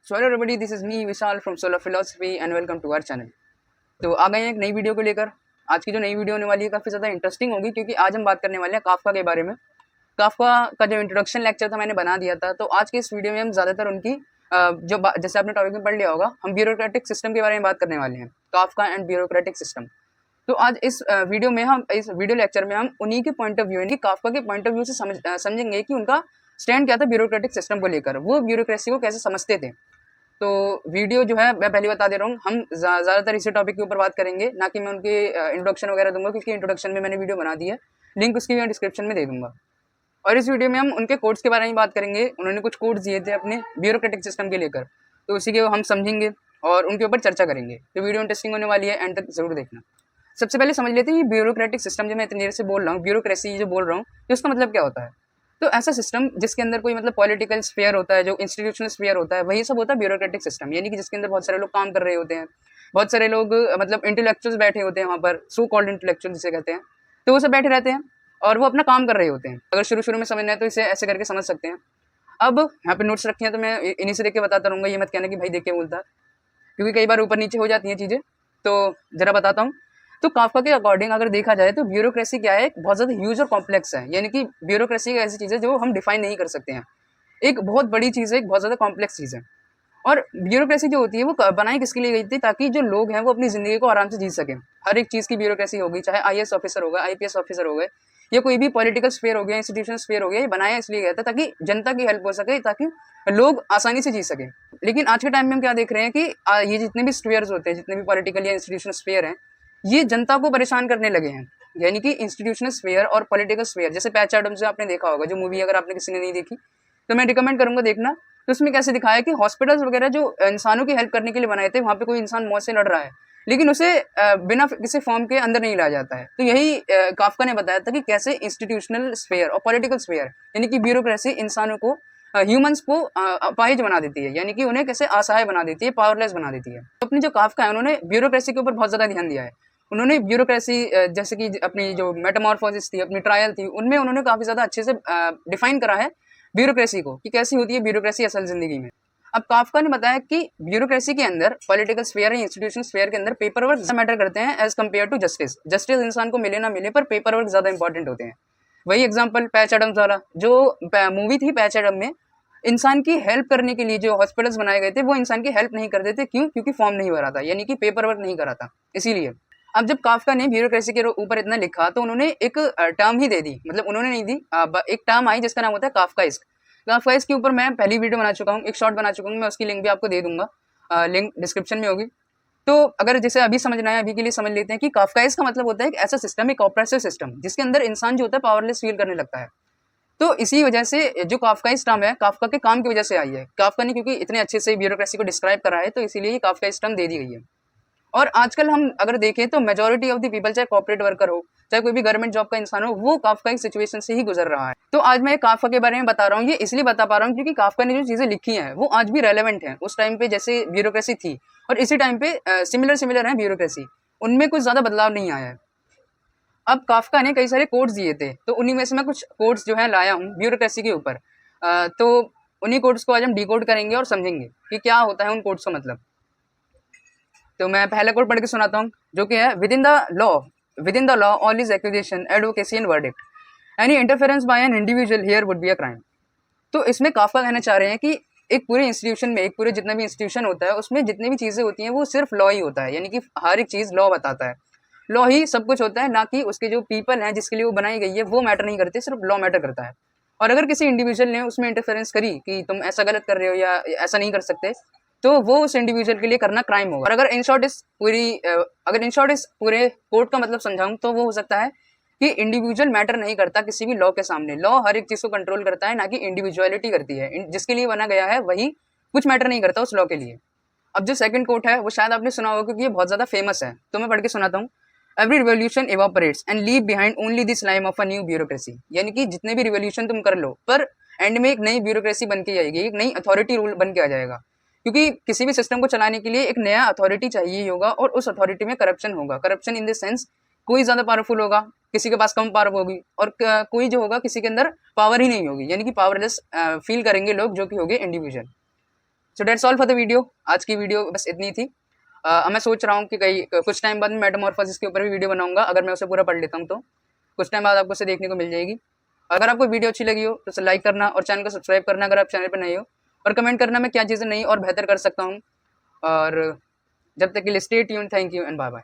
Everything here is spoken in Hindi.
So hello everybody, this is me Vishal from Solar Philosophy and welcome to our channel. तो आ गए हैं एक नई वीडियो को लेकर। आज की जो नई वीडियो होने वाली है काफ़ी ज़्यादा इंटरेस्टिंग होगी, क्योंकि आज हम बात करने वाले हैं काफका के बारे में। काफका का जो इंट्रोडक्शन लेक्चर था मैंने बना दिया था, तो आज के इस वीडियो में हम ज़्यादातर उनकी जैसे आपने टॉपिक में पढ़ लिया होगा, हम ब्यूरोक्रेटिक सिस्टम के बारे में बात करने वाले हैं, काफका एंड ब्यूरोक्रेटिक सिस्टम। तो आज इस वीडियो में हम इस वीडियो लेक्चर में हम उन्हीं के पॉइंट ऑफ व्यू यानी काफका के पॉइंट ऑफ व्यू से समझेंगे कि उनका स्टैंड क्या था ब्यूरोक्रेटिक सिस्टम को लेकर, वो ब्यूरोक्रेसी को कैसे समझते थे। तो वीडियो जो है मैं पहले बता दे रहा हूँ, हम ज़्यादातर इसी टॉपिक के ऊपर बात करेंगे, ना कि मैं उनके इंट्रोडक्शन वगैरह दूंगा, क्योंकि इंट्रोडक्शन में मैंने वीडियो बना दी है, लिंक उसकी मैं डिस्क्रिप्शन में दे दूंगा। और इस वीडियो में हम उनके कोड्स के बारे में बात करेंगे। उन्होंने कुछ कोड्स दिए थे अपने ब्यूरोक्रेटिक सिस्टम के लेकर, तो उसी के हम समझेंगे और उनके ऊपर चर्चा करेंगे। तो वीडियो इंटरेस्टिंग होने वाली है, एंड तक जरूर देखना। सबसे पहले समझ लेते हैं ये ब्यूरोक्रेटिक सिस्टम, जो मैं इतनी देर से बोल रहा हूँ, ब्यूरोक्रेसी जो बोल रहा हूँ, तो इसका मतलब क्या होता है। तो ऐसा सिस्टम जिसके अंदर कोई मतलब पॉलिटिकल स्फीयर होता है, जो इंस्टीट्यूशनल स्फीयर होता है, वही सब होता है ब्यूरोक्रेटिक सिस्टम। यानी कि जिसके अंदर बहुत सारे लोग काम कर रहे होते हैं, बहुत सारे लोग मतलब इंटेलेक्चुअल्स बैठे होते हैं वहाँ पर, सो कॉल्ड इंटेलेक्चुअल जिसे कहते हैं, तो वो सब बैठे रहते हैं और वो अपना काम कर रहे होते हैं। अगर शुरू में समझना है तो इसे ऐसे करके समझ सकते हैं। अब यहाँ पे नोट्स रखे हैं, तो मैं इन्हीं से देख के बताता रहूँगा, ये मत कहना कि भाई देख के बोलता है, क्योंकि कई बार ऊपर नीचे हो जाती हैं चीज़ें। तो जरा बताता हूँ। तो काफका के अकॉर्डिंग अगर देखा जाए तो ब्यूरोक्रेसी क्या है, बहुत ज़्यादा ह्यूज और कॉम्प्लेक्स है। यानी कि ब्यूरोक्रेसी एक ऐसी चीज़ है जो हम डिफाइन नहीं कर सकते हैं। एक बहुत बड़ी चीज़ है, एक बहुत ज़्यादा कॉम्प्लेक्स चीज़ है। और ब्यूरोक्रेसी जो होती है वो बनाई किसके लिए गई थी, ताकि जो लोग हैं वो अपनी ज़िंदगी को आराम से जी सकें। हर एक चीज़ की ब्यूरोक्रेसी होगी, चाहे आईएएस ऑफिसर होगा, आईपीएस ऑफिसर हो गए, या कोई भी पॉलिटिकल स्फीयर हो गया, इंस्टीट्यूशनल स्फीयर हो गया, ये बनाया इसलिए गया था ताकि जनता की हेल्प हो सके, ताकि लोग आसानी से जी सकें। लेकिन आज के टाइम में हम क्या देख रहे हैं कि ये जितने भी स्फीयर्स होते हैं, जितने भी पॉलिटिकल या इंस्टीट्यूशनल स्फीयर हैं, ये जनता को परेशान करने लगे हैं। यानी कि इंस्टीट्यूशनल स्फीयर और पॉलिटिकल स्फीयर, जैसे पैच एडम्स आपने देखा होगा, जो मूवी अगर आपने किसी ने नहीं देखी तो मैं रिकमेंड करूंगा देखना। तो उसमें कैसे दिखाया कि हॉस्पिटल्स वगैरह जो इंसानों की हेल्प करने के लिए बनाए थे, वहाँ पे कोई इंसान मौत से लड़ रहा है, लेकिन उसे बिना किसी फॉर्म के अंदर नहीं लाया जाता है। तो यही काफका ने बताया था कि कैसे इंस्टीट्यूशनल स्फीयर और पॉलिटिकल स्फीयर यानी कि ब्यूरोक्रेसी इंसानों को, ह्यूमंस को अपाहिज बना देती है, यानी कि उन्हें कैसे असहाय बना देती है, पावरलेस बना देती है। तो अपनी जो काफका है, उन्होंने ब्यूरोक्रेसी के ऊपर बहुत ज़्यादा ध्यान दिया है। उन्होंने ब्यूरोक्रेसी जैसे कि अपनी जो मेटामॉर्फोसिस थी, अपनी ट्रायल थी, उनमें उन्होंने काफ़ी ज़्यादा अच्छे से डिफाइन करा है ब्यूरोक्रेसी को, कि कैसी होती है ब्यूरोक्रेसी असल जिंदगी में। अब काफका ने बताया कि ब्यूरोक्रेसी के अंदर, पॉलिटिकल स्फीयर या इंस्टीट्यूशन स्फीयर के अंदर पेपर वर्क ज्यादा मैटर करते हैं as compare to justice. Justice इंसान को मिले ना मिले, पर पेपर वर्क ज्यादा इंपॉर्टेंट होते हैं। वही एग्जाम्पल पैच एडम्स वाला जो मूवी थी, पैच एडम में इंसान की हेल्प करने के लिए जो हॉस्पिटल्स बनाए गए थे, वो इंसान की हेल्प नहीं करते थे। क्यों? क्योंकि फॉर्म नहीं भरा था, यानी कि पेपर वर्क नहीं करा था, इसीलिए। अब जब काफका ने ब्यूरोक्रेसी के ऊपर इतना लिखा, तो उन्होंने एक टर्म ही दे दी, मतलब उन्होंने नहीं दी, एक टर्म आई जिसका नाम होता है काफकाइस्क। काफकाइस्क के ऊपर मैं पहली वीडियो बना चुका हूँ, एक शॉर्ट बना चुका हूँ, मैं उसकी लिंक भी आपको दे दूंगा, लिंक डिस्क्रिप्शन में होगी। तो अगर जैसे अभी समझना है, अभी के लिए समझ लेते हैं कि काफकाइस्क का मतलब होता है एक ऐसा सिस्टम, एक ऑपरेसिव सिस्टम, जिसके अंदर इंसान जो होता है पावरलेस फील करने लगता है। तो इसी वजह से जो काफकाइस्क टर्म है, काफका के काम की वजह से आई है। काफका ने क्योंकि इतने अच्छे से ब्यूरोक्रेसी को डिस्क्राइब करा है, तो इसीलिए काफकाइस्क टर्म दे दी गई है। और आजकल हम अगर देखें तो मेजोरिटी ऑफ द पीपल, चाहे कॉर्पोरेट वर्कर हो, चाहे कोई भी गवर्नमेंट जॉब का इंसान हो, वो काफका की सिचुएशन से ही गुजर रहा है। तो आज मैं काफका के बारे में बता रहा हूँ, ये इसलिए बता पा रहा हूँ क्योंकि काफका ने जो चीजें लिखी हैं वो आज भी रेलेवेंट हैं। उस टाइम पे जैसे ब्यूरोक्रेसी थी और इसी टाइम पे सिमिलर है ब्यूरोक्रेसी, उनमें कुछ ज्यादा बदलाव नहीं आया है। अब काफका ने कई सारे कोड्स दिए थे, तो उन्हीं में से मैं कुछ कोड्स जो है लाया हूँ ब्यूरोक्रेसी के ऊपर। तो उन्हीं कोड्स को आज हम डिकोड करेंगे और समझेंगे कि क्या होता है उन कोड्स का मतलब। तो मैं पहला कोड पढ़ के सुनाता हूँ, जो कि है within the law all is accusation advocacy and verdict any interference by an individual here would be a crime. तो इसमें काफका कहना चाह रहे हैं कि एक पूरे इंस्टीट्यूशन में, एक पूरे जितना भी इंस्टीट्यूशन होता है, उसमें जितनी भी चीज़ें होती हैं वो सिर्फ लॉ ही होता है। यानी कि हर एक चीज़ लॉ बताता है, लॉ ही सब कुछ होता है, ना कि उसके जो पीपल हैं जिसके लिए वो बनाई गई है वो मैटर नहीं करते, सिर्फ लॉ मैटर करता है। और अगर किसी इंडिविजुअल ने उसमें इंटरफेरेंस करी कि तुम ऐसा गलत कर रहे हो या ऐसा नहीं कर सकते, तो वो उस इंडिविजुअल के लिए करना क्राइम होगा। और अगर इन शॉर्ट इस पूरे कोड का मतलब समझाऊं, तो वो हो सकता है कि इंडिविजुअल मैटर नहीं करता किसी भी लॉ के सामने। लॉ हर एक चीज़ को कंट्रोल करता है, ना कि इंडिविजुअलिटी करती है। जिसके लिए बना गया है वही कुछ मैटर नहीं करता उस लॉ के लिए। अब जो सेकंड कोट है वो शायद आपने सुना होगा, क्योंकि ये बहुत ज़्यादा फेमस है, तो मैं पढ़ के सुनाता हूँ। Every revolution evaporates and leave behind only this lime of a new bureaucracy. यानी कि जितने भी रिवोल्यूशन तुम कर लो, पर एंड में एक नई ब्यूरोक्रेसी बन के आएगी, एक नई अथॉरिटी रूल बन के आ जाएगा। क्योंकि किसी भी सिस्टम को चलाने के लिए एक नया अथॉरिटी चाहिए होगा, और उस अथॉरिटी में करप्शन होगा। करप्शन इन द सेंस, कोई ज़्यादा पावरफुल होगा, किसी के पास कम पावर होगी, और कोई जो होगा किसी के अंदर पावर ही नहीं होगी, यानी कि पावरलेस फील करेंगे लोग, जो कि होंगे individual. So that's all for the video. आज की वीडियो बस इतनी थी। मैं सोच रहा हूँ कि कहीं कुछ टाइम बाद मैं मेटामॉर्फोसिस के ऊपर भी वीडियो बनाऊंगा। अगर मैं उसे पूरा पढ़ लेता हूँ तो कुछ टाइम बाद आपको उसे देखने को मिल जाएगी। अगर आपको वीडियो अच्छी लगी हो तो उसे लाइक करना और चैनल को सब्सक्राइब करना अगर आप चैनल पर नए हो, और कमेंट करना मैं क्या चीज़ें नई और बेहतर कर सकता हूँ। और जब तक के लिए stay tuned, thank you and bye bye.